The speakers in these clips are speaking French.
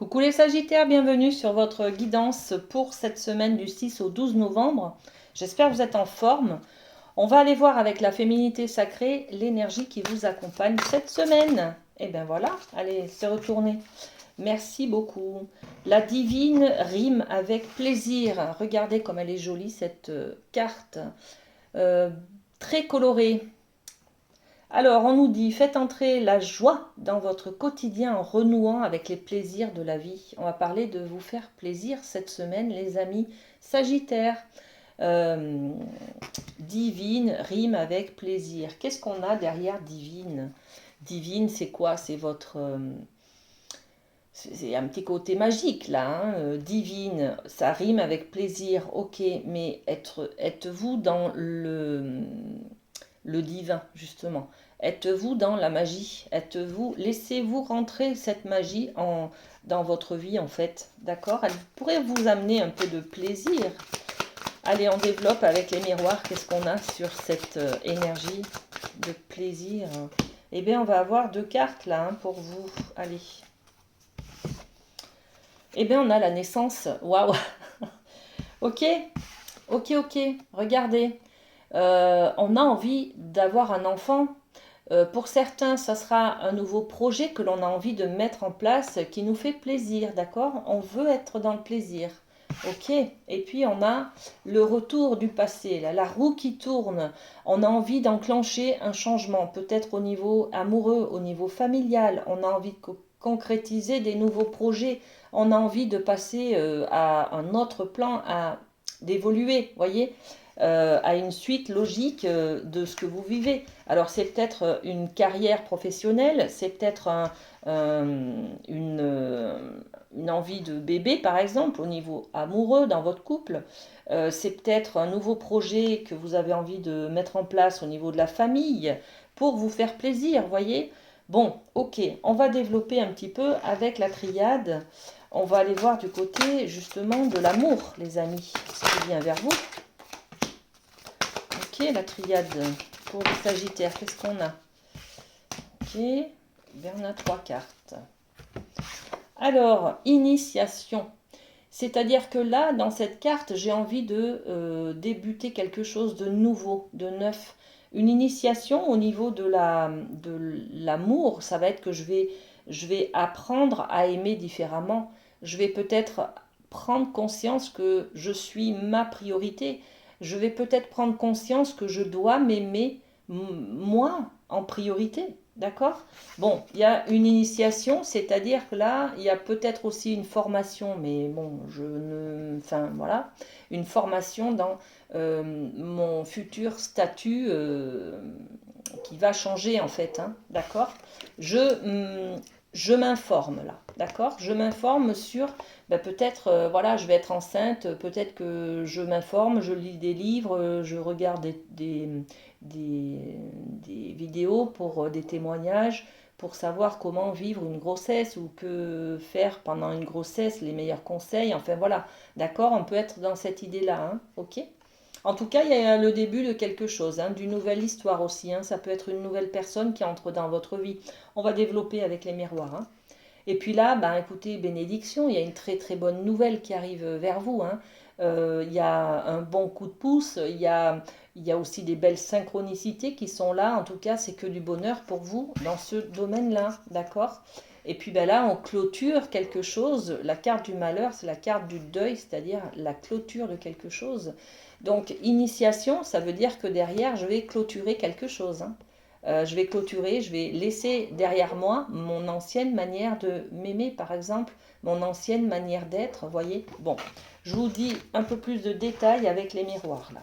Coucou les Sagittaires, bienvenue sur votre guidance pour cette semaine du 6 au 12 novembre. J'espère que vous êtes en forme. On va aller voir avec la féminité sacrée l'énergie qui vous accompagne cette semaine. Et bien voilà, allez, se retourner. Merci beaucoup. La divine rime avec plaisir. Regardez comme elle est jolie cette carte. Euh, Très colorée. Alors, on nous dit, faites entrer la joie dans votre quotidien en renouant avec les plaisirs de la vie. On va parler de vous faire plaisir cette semaine, les amis Sagittaires. Euh, Divine rime avec plaisir. Qu'est-ce qu'on a derrière divine? Divine, c'est quoi? C'est votre... c'est un petit côté magique là, hein. Divine, ça rime avec plaisir, ok, mais êtes-vous dans le divin, justement? Êtes-vous dans la magie? Laissez-vous rentrer cette magie dans votre vie, en fait? D'accord? Elle pourrait vous amener un peu de plaisir. Allez, on développe avec les miroirs. Qu'est-ce qu'on a sur cette énergie de plaisir? Eh bien, on va avoir deux cartes là, hein, pour vous. Allez. Eh bien, on a la naissance. Waouh! Ok, ok. Regardez. On a envie d'avoir un enfant. Pour certains, ça sera un nouveau projet que l'on a envie de mettre en place qui nous fait plaisir, d'accord? On veut être dans le plaisir. Ok, et puis on a le retour du passé, là, la roue qui tourne. On a envie d'enclencher un changement, peut-être au niveau amoureux, au niveau familial. On a envie de concrétiser des nouveaux projets. On a envie de passer à un autre plan, d'évoluer, voyez, à une suite logique de ce que vous vivez. Alors c'est peut-être une carrière professionnelle, c'est peut-être une envie de bébé par exemple au niveau amoureux dans votre couple. C'est peut-être un nouveau projet que vous avez envie de mettre en place au niveau de la famille pour vous faire plaisir, voyez. Bon, ok, on va développer un petit peu avec la triade. On va aller voir du côté justement de l'amour, les amis, ce qui vient vers vous. Ok, la triade pour les Sagittaires, qu'est-ce qu'on a? Ok, ben on a trois cartes. Alors, initiation. C'est-à-dire que là, dans cette carte, j'ai envie de débuter quelque chose de nouveau, de neuf. Une initiation au niveau de l'amour, ça va être que je vais apprendre à aimer différemment. Je vais peut-être prendre conscience que je suis ma priorité. Je vais peut-être prendre conscience que je dois m'aimer moi en priorité. D'accord? Bon, il y a une initiation, c'est-à-dire que là, il y a peut-être aussi une formation, mais bon, je ne... Enfin, voilà, une formation dans mon futur statut qui va changer en fait, hein, d'accord? Je m'informe là, d'accord? Je m'informe sur, ben, peut-être, voilà, je vais être enceinte, peut-être que je m'informe, je lis des livres, je regarde des vidéos pour des témoignages, pour savoir comment vivre une grossesse ou que faire pendant une grossesse, les meilleurs conseils, enfin voilà, d'accord? On peut être dans cette idée-là, hein, ok? En tout cas, il y a le début de quelque chose, hein, d'une nouvelle histoire aussi, hein. Ça peut être une nouvelle personne qui entre dans votre vie. On va développer avec les miroirs, hein. Et puis là, ben, écoutez, bénédiction, il y a une très très bonne nouvelle qui arrive vers vous, hein. Il y a un bon coup de pouce, il y a aussi des belles synchronicités qui sont là. En tout cas, c'est que du bonheur pour vous dans ce domaine-là, d'accord? Et puis ben là, on clôture quelque chose. La carte du malheur, c'est la carte du deuil, c'est-à-dire la clôture de quelque chose. Donc, initiation, ça veut dire que derrière, je vais clôturer quelque chose, hein. Je vais clôturer, je vais laisser derrière moi mon ancienne manière de m'aimer, par exemple, mon ancienne manière d'être, voyez. Bon, je vous dis un peu plus de détails avec les miroirs, là.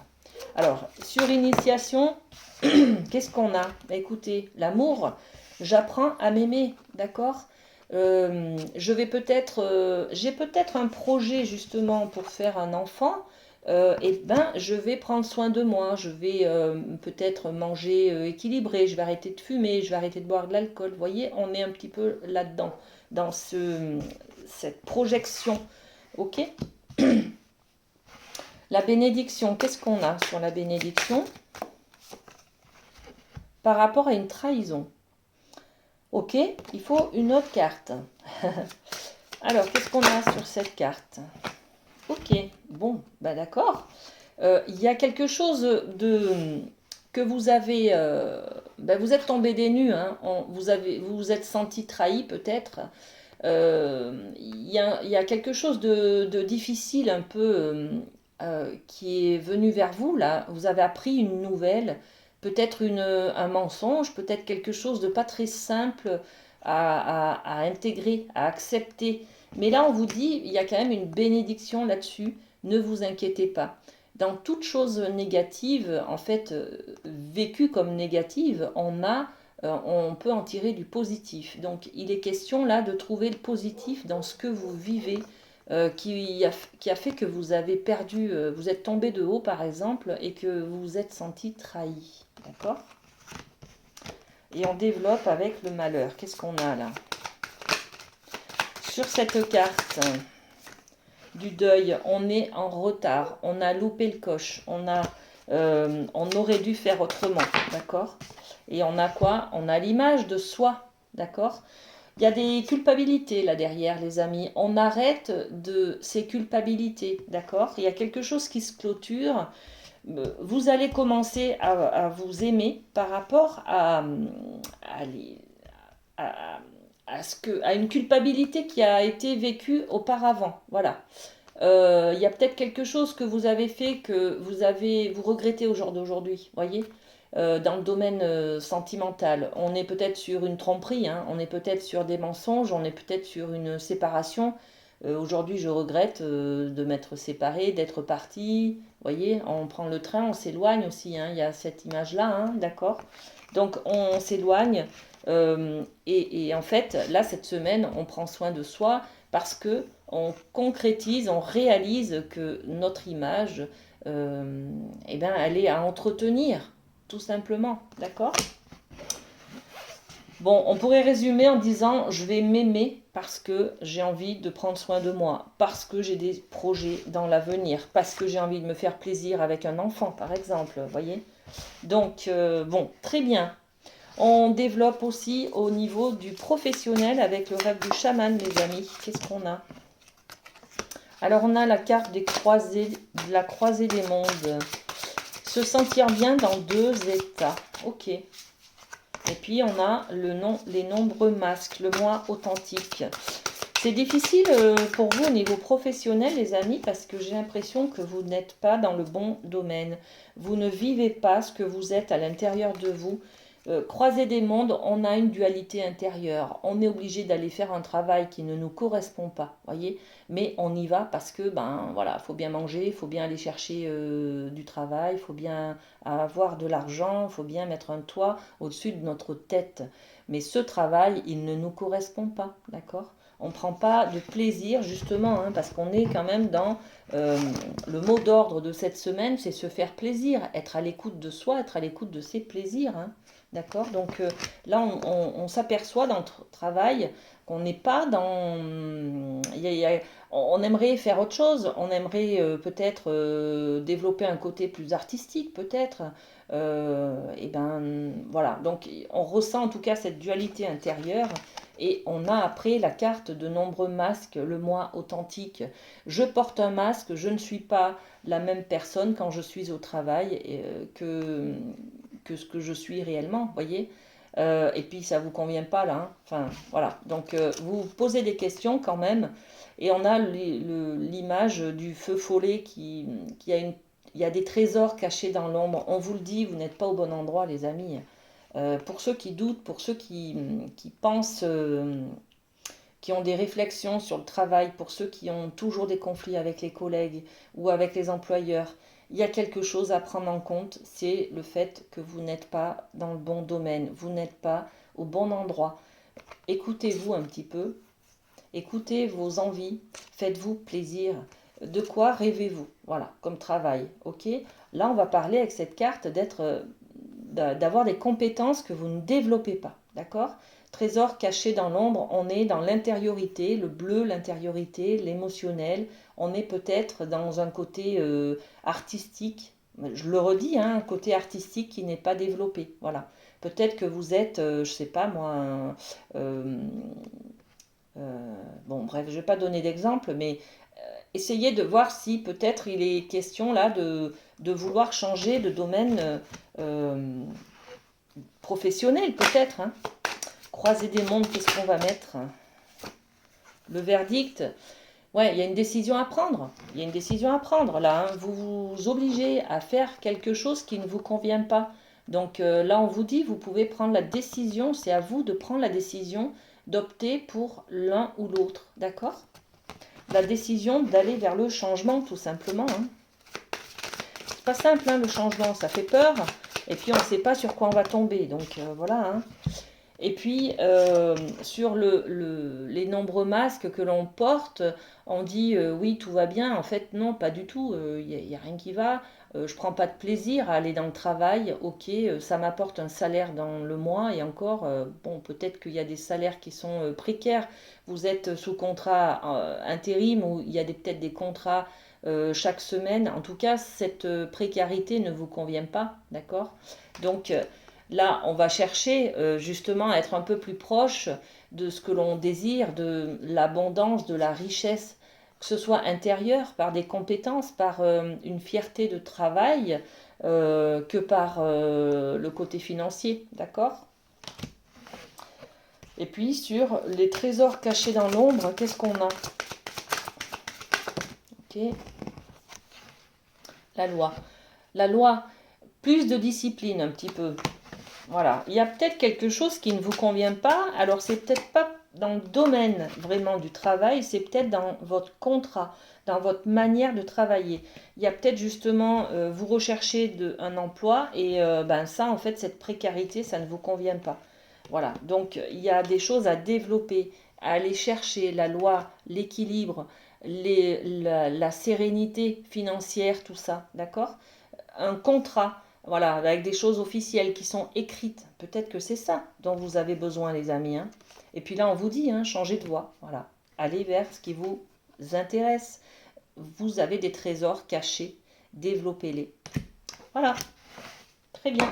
Alors, sur l'initiation, qu'est-ce qu'on a? Écoutez, l'amour, j'apprends à m'aimer, d'accord? Je vais peut-être, j'ai peut-être un projet justement pour faire un enfant. Et ben, je vais prendre soin de moi. Je vais peut-être manger équilibré. Je vais arrêter de fumer. Je vais arrêter de boire de l'alcool. Vous voyez, on est un petit peu là-dedans, dans cette projection. Ok? La bénédiction, qu'est-ce qu'on a sur la bénédiction par rapport à une trahison? Ok, il faut une autre carte. Alors, qu'est-ce qu'on a sur cette carte? Ok, bon, bah d'accord. Il y a quelque chose que vous avez, vous êtes tombé des nues, hein, vous vous êtes senti trahi peut-être. Il y a quelque chose de difficile un peu qui est venu vers vous là. Vous avez appris une nouvelle, peut-être un mensonge, peut-être quelque chose de pas très simple à intégrer, à accepter. Mais là, on vous dit, il y a quand même une bénédiction là-dessus. Ne vous inquiétez pas. Dans toute chose négative, en fait, vécue comme négative, on peut en tirer du positif. Donc il est question là de trouver le positif dans ce que vous vivez, qui a fait que vous avez perdu, vous êtes tombé de haut par exemple, et que vous vous êtes senti trahi. D'accord? Et on développe avec le malheur. Qu'est-ce qu'on a là? Sur cette carte du deuil, on est en retard, on a loupé le coche, on aurait dû faire autrement, d'accord? Et on a quoi? On a l'image de soi, d'accord? Il y a des culpabilités là derrière, les amis. On arrête de ces culpabilités, d'accord? Il y a quelque chose qui se clôture. Vous allez commencer à vous aimer par rapport à, les- à- à une culpabilité qui a été vécue auparavant. Voilà. Il y a peut-être quelque chose que vous avez fait que vous regrettez au jour d'aujourd'hui, voyez. Dans le domaine sentimental, on est peut-être sur une tromperie, hein, on est peut-être sur des mensonges, on est peut-être sur une séparation. Aujourd'hui, je regrette de m'être séparée, d'être partie. Voyez, on prend le train, on s'éloigne aussi, hein, il y a cette image-là, hein, d'accord? Donc on s'éloigne et en fait, là, cette semaine, on prend soin de soi parce que on concrétise, on réalise que notre image, eh ben, elle est à entretenir, tout simplement, d'accord? Bon, on pourrait résumer en disant je vais m'aimer parce que j'ai envie de prendre soin de moi, parce que j'ai des projets dans l'avenir, parce que j'ai envie de me faire plaisir avec un enfant, par exemple, vous voyez? Donc, bon, très bien. On développe aussi au niveau du professionnel avec le rêve du chaman, les amis. Qu'est-ce qu'on a? Alors, on a la carte des croisés, de la croisée des mondes. Se sentir bien dans deux états. Ok. Et puis, on a les nombreux masques, le moi authentique. C'est difficile pour vous au niveau professionnel, les amis, parce que j'ai l'impression que vous n'êtes pas dans le bon domaine. Vous ne vivez pas ce que vous êtes à l'intérieur de vous. Croiser des mondes, on a une dualité intérieure. On est obligé d'aller faire un travail qui ne nous correspond pas, voyez. Mais on y va parce que, ben voilà, faut bien manger, il faut bien aller chercher du travail, il faut bien avoir de l'argent, il faut bien mettre un toit au-dessus de notre tête. Mais ce travail, il ne nous correspond pas, d'accord? On ne prend pas de plaisir, justement, hein, parce qu'on est quand même dans euh, le mot d'ordre de cette semaine, c'est se faire plaisir, être à l'écoute de soi, être à l'écoute de ses plaisirs. Hein, d'accord? Donc là, on s'aperçoit dans le travail qu'on n'est pas dans... on aimerait faire autre chose, on aimerait peut-être développer un côté plus artistique, peut-être. Et ben voilà, donc on ressent en tout cas cette dualité intérieure et on a après la carte de nombreux masques, le moi authentique. Je porte un masque, je ne suis pas la même personne quand je suis au travail que ce que je suis réellement, voyez. Et puis ça vous convient pas là, hein. Enfin voilà. Donc vous posez des questions quand même, et on a l'image du feu follet qui a il y a des trésors cachés dans l'ombre. On vous le dit, vous n'êtes pas au bon endroit, les amis. Pour ceux qui doutent, pour ceux qui pensent, qui ont des réflexions sur le travail, pour ceux qui ont toujours des conflits avec les collègues ou avec les employeurs, il y a quelque chose à prendre en compte, c'est le fait que vous n'êtes pas dans le bon domaine, vous n'êtes pas au bon endroit. Écoutez-vous un petit peu, écoutez vos envies, faites-vous plaisir. De quoi rêvez-vous? Voilà, comme travail, ok? Là, on va parler avec cette carte d'avoir des compétences que vous ne développez pas, d'accord? Trésor caché dans l'ombre, on est dans l'intériorité, le bleu, l'intériorité, l'émotionnel. On est peut-être dans un côté artistique. Je le redis, hein, un côté artistique qui n'est pas développé. Voilà. Peut-être que vous êtes, je sais pas moi, Bon, bref, je ne vais pas donner d'exemple, mais essayez de voir si peut-être il est question là de vouloir changer de domaine professionnel, peut-être. Hein. Croiser des mondes, qu'est-ce qu'on va mettre? Le verdict, ouais, il y a une décision à prendre. Il y a une décision à prendre là. Hein. Vous vous obligez à faire quelque chose qui ne vous convient pas. Donc là, on vous dit, vous pouvez prendre la décision. C'est à vous de prendre la décision d'opter pour l'un ou l'autre. D'accord? La décision d'aller vers le changement, tout simplement. Hein. C'est pas simple, hein, le changement. Ça fait peur. Et puis, on ne sait pas sur quoi on va tomber. Donc voilà. Hein. Et puis, sur les nombreux masques que l'on porte, on dit oui, tout va bien. En fait, non, pas du tout. Il n'y a rien qui va. Je ne prends pas de plaisir à aller dans le travail. Ok, ça m'apporte un salaire dans le mois. Et encore, bon, peut-être qu'il y a des salaires qui sont précaires. Vous êtes sous contrat intérim ou il y a peut-être des contrats chaque semaine. En tout cas, cette précarité ne vous convient pas. D'accord? Donc, là, on va chercher justement à être un peu plus proche de ce que l'on désire, de l'abondance, de la richesse, que ce soit intérieure par des compétences, par une fierté de travail, que par le côté financier, d'accord? Et puis sur les trésors cachés dans l'ombre, qu'est-ce qu'on a? Ok, la loi. La loi, plus de discipline un petit peu. Voilà, il y a peut-être quelque chose qui ne vous convient pas, alors c'est peut-être pas dans le domaine vraiment du travail, c'est peut-être dans votre contrat, dans votre manière de travailler. Il y a peut-être justement, vous recherchez un emploi et ben ça, en fait, cette précarité, ça ne vous convient pas. Voilà, donc il y a des choses à développer, à aller chercher la loi, l'équilibre, la sérénité financière, tout ça, d'accord? Un contrat, voilà, avec des choses officielles qui sont écrites. Peut-être que c'est ça dont vous avez besoin, les amis. Hein. Et puis là, on vous dit, hein, changez de voie. Voilà. Allez vers ce qui vous intéresse. Vous avez des trésors cachés. Développez-les. Voilà. Très bien.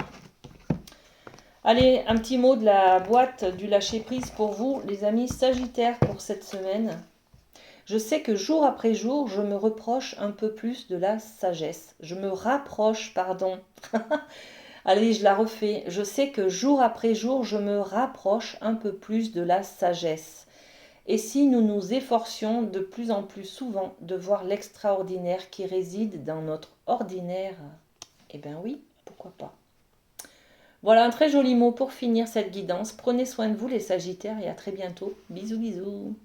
Allez, un petit mot de la boîte du lâcher-prise pour vous, les amis Sagittaires, pour cette semaine. Je sais que jour après jour, je me reproche un peu plus de la sagesse. Je me rapproche, pardon. Allez, je la refais. Je sais que jour après jour, je me rapproche un peu plus de la sagesse. Et si nous nous efforcions de plus en plus souvent de voir l'extraordinaire qui réside dans notre ordinaire, eh bien oui, pourquoi pas. Voilà un très joli mot pour finir cette guidance. Prenez soin de vous les Sagittaires et à très bientôt. Bisous bisous.